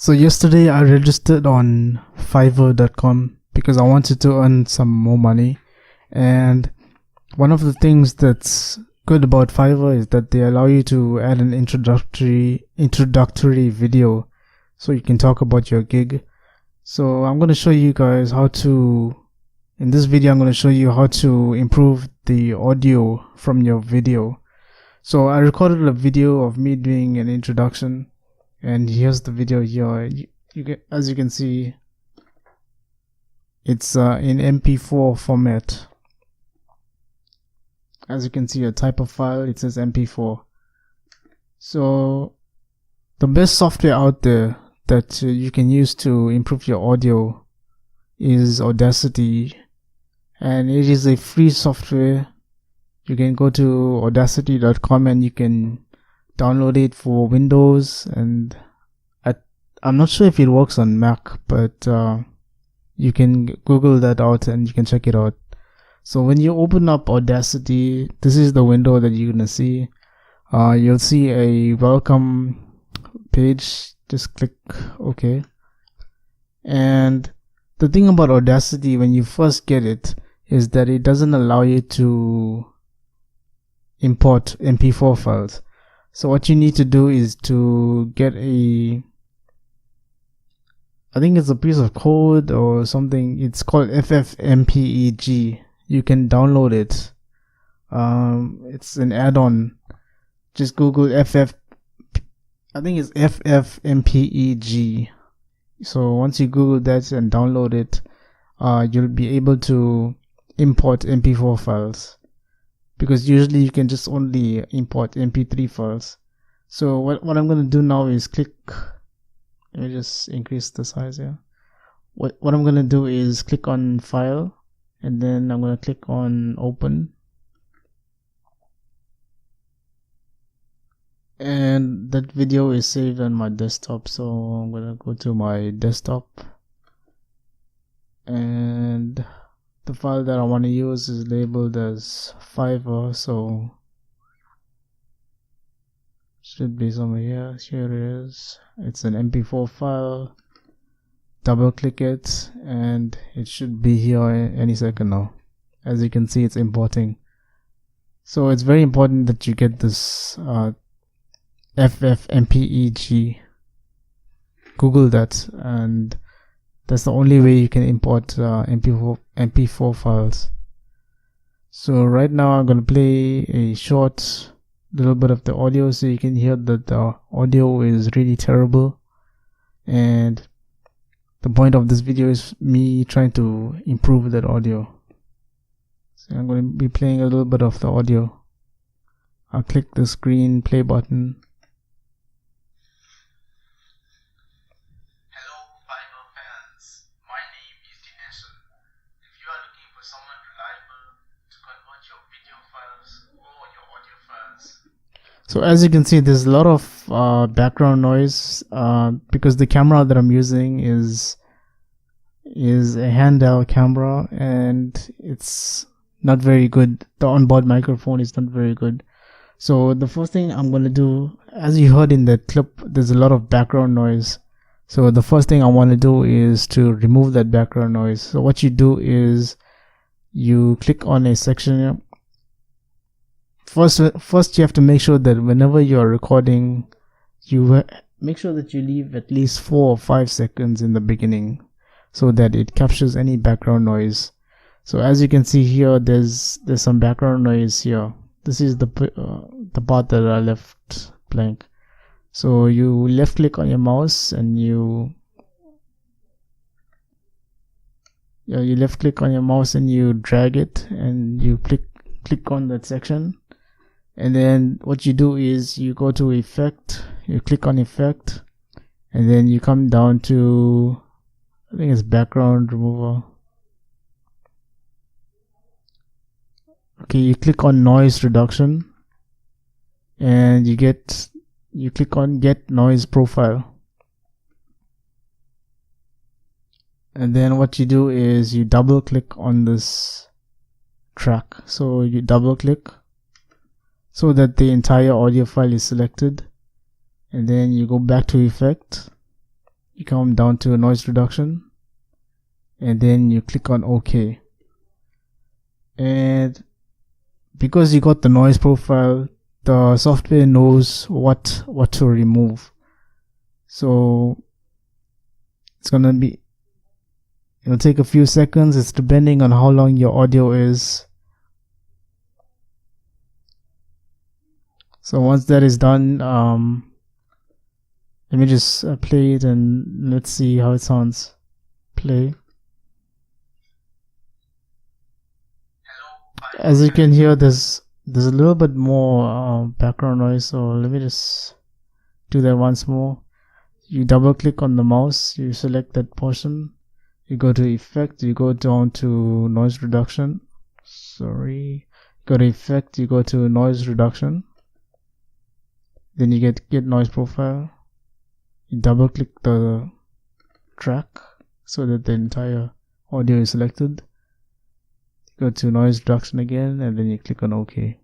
So yesterday I registered on Fiverr.com because I wanted to earn some more money. And one of the things that's good about Fiverr is that they allow you to add an introductory video so you can talk about your gig. So I'm going to show you guys in this video I'm going to show you how to improve the audio from your video. So I recorded a video of me doing an introduction, and here's the video here. As you can see, it's in MP4 format. As you can see, a type of file, it says MP4. So the best software out there that you can use to improve your audio is Audacity, and it is a free software. You can go to audacity.com and you can download it for Windows, and I'm not sure if it works on Mac, but you can Google that out and you can check it out. So when you open up Audacity, this is the window that you're gonna see. You'll see a welcome page. Just click OK. And the thing about Audacity when you first get it is that it doesn't allow you to import MP4 files. So what you need to do is to get I think it's a piece of code or something. It's called FFmpeg. You can download it. It's an add-on. Just Google I think it's FFmpeg. So once you Google that and download it, you'll be able to import MP4 files, because usually you can just only import MP3 files. So what I'm going to do now is click. Let me just increase the size here. What I'm going to do is click on File, and then I'm going to click on Open. And that video is saved on my desktop, so I'm going to go to my desktop, and the file that I want to use is labeled as Fiverr, so should be somewhere here. Here it is. It's an MP4 file. Double click it and it should be here any second now. As you can see, it's importing. So it's very important that you get this FFmpeg. Google that, and that's the only way you can import MP4 files. So right now I'm going to play a short little bit of the audio so you can hear that the audio is really terrible, and the point of this video is me trying to improve that audio. So I'm going to be playing a little bit of the audio. I'll click the screen play button. Someone reliable to convert your video files or your audio files. So as you can see, there's a lot of background noise because the camera that I'm using is a handheld camera, and it's not very good. The onboard microphone is not very good. So the first thing I'm going to do, as you heard in the clip, there's a lot of background noise. So the first thing I want to do is to remove that background noise. So what you do is you click on a section. First you have to make sure that whenever you are recording, you make sure that you leave at least 4 or 5 seconds in the beginning so that it captures any background noise. So as you can see here, there's some background noise here. This is the part that I left blank. So you left click on your mouse and you left click on your mouse and you drag it and you click on that section, and then what you do is you go to Effect, you click on Effect, and then you come down to, I think it's Background Remover. Okay, you click on Noise Reduction and you click on Get Noise Profile. And then what you do is you double click on this track. So you double click so that the entire audio file is selected, and then you go back to Effect, you come down to noise reduction, and then you click on OK. And because you got the noise profile, the software knows what to remove. So it'll take a few seconds. It's depending on how long your audio is. So once that is done, let me just play it and let's see how it sounds. Play. As you can hear, there's a little bit more background noise, so let me just do that once more. You double click on the mouse, you select that portion, you go to effect, you go down to noise reduction. Go to effect, you go to noise reduction, then you get noise profile. You double click the track so that the entire audio is selected. Go to noise reduction again, and then you click on OK.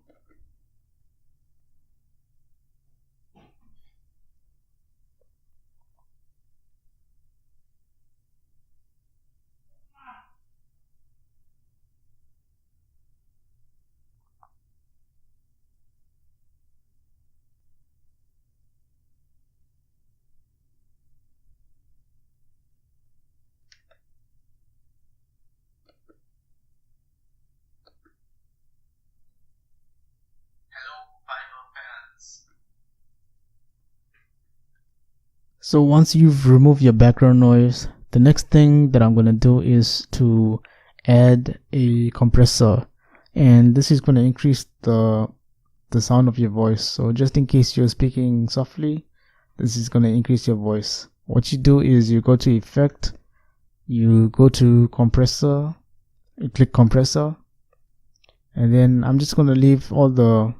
So once you've removed your background noise, the next thing that I'm going to do is to add a compressor, and this is going to increase the sound of your voice. So just in case you're speaking softly, this is going to increase your voice. What you do is you go to effect, you go to compressor, you click compressor, and then I'm just going to leave all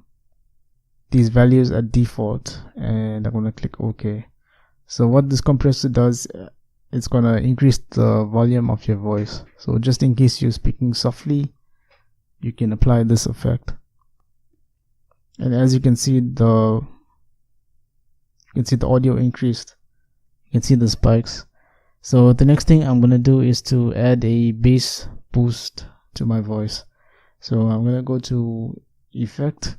these values at default, and I'm going to click OK. So what this compressor does, it's going to increase the volume of your voice. So just in case you're speaking softly, you can apply this effect. And as you can see, the audio increased. You can see the spikes. So the next thing I'm going to do is to add a bass boost to my voice. So I'm going to go to effect.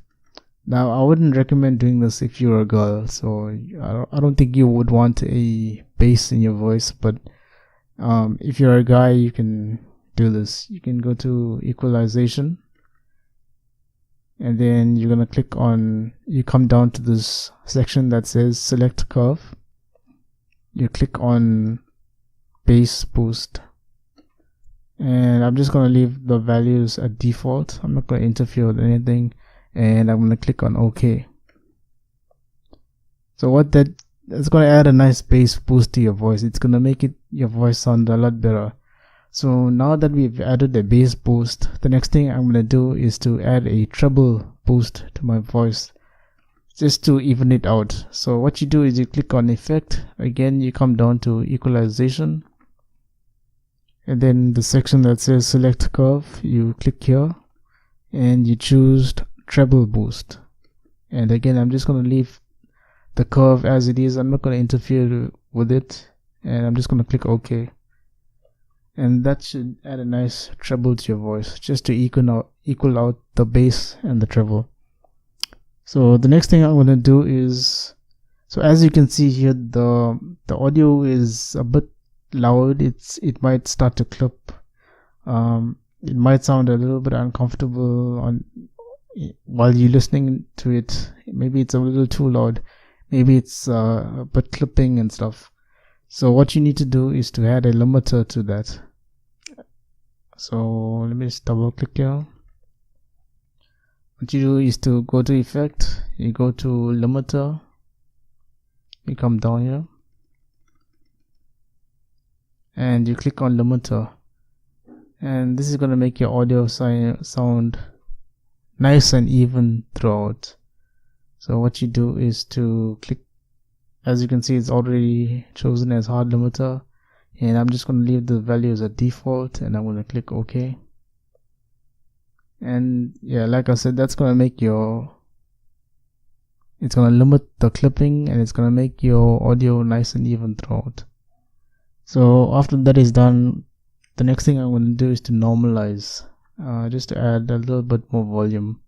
Now, I wouldn't recommend doing this if you're a girl, so I don't think you would want a bass in your voice, but if you're a guy, you can do this. You can go to equalization, and then you're going to click on, you come down to this section that says select curve. You click on bass boost, and I'm just going to leave the values at default. I'm not going to interfere with anything. And I'm going to click on OK. So it's going to add a nice bass boost to your voice. It's going to make your voice sound a lot better. So now that we've added a bass boost, the next thing I'm going to do is to add a treble boost to my voice, just to even it out. So what you do is you click on effect. Again, you come down to equalization, and then the section that says select curve, you click here and you choose treble boost. And again, I'm just going to leave the curve as it is. I'm not going to interfere with it, and I'm just going to click OK. And that should add a nice treble to your voice, just to equal out the bass and the treble. So the next thing I'm going to do is, so as you can see here, the audio is a bit loud. It might start to clip. It might sound a little bit uncomfortable while you're listening to it. Maybe it's a little too loud. Maybe it's a bit clipping and stuff. So what you need to do is to add a limiter to that. So let me just double click here. What you do is to go to effect, you go to limiter, you come down here, and you click on limiter. And this is going to make your audio sound nice and even throughout. So what you do is to click, as you can see, it's already chosen as hard limiter, and I'm just going to leave the values at default, and I'm going to click OK. And yeah, like I said, that's going to make it's going to limit the clipping, and it's going to make your audio nice and even throughout. So after that is done, the next thing I'm going to do is to normalize, just to add a little bit more volume.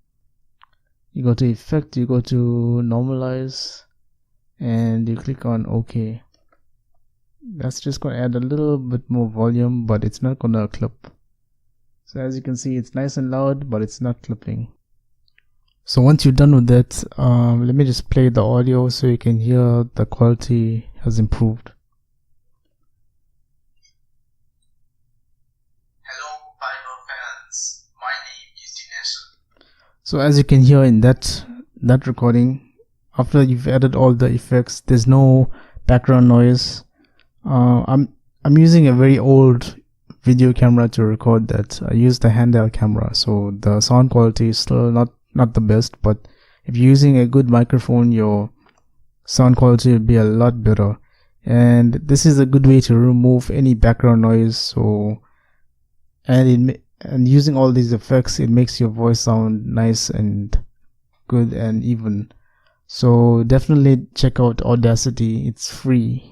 You go to effect, you go to normalize, and you click on OK. That's just going to add a little bit more volume, but it's not going to clip. So as you can see, it's nice and loud, but it's not clipping. So once you're done with that, let me just play the audio so you can hear the quality has improved. Hello, Bible fans. My name is Dinesh. So as you can hear in that recording, after you've added all the effects, there's no background noise. I'm using a very old video camera to record that. I used the handheld camera, so the sound quality is still not the best, but if you're using a good microphone, your sound quality will be a lot better. And this is a good way to remove any background noise. So and using all these effects, it makes your voice sound nice and good and even. So definitely check out Audacity. It's free.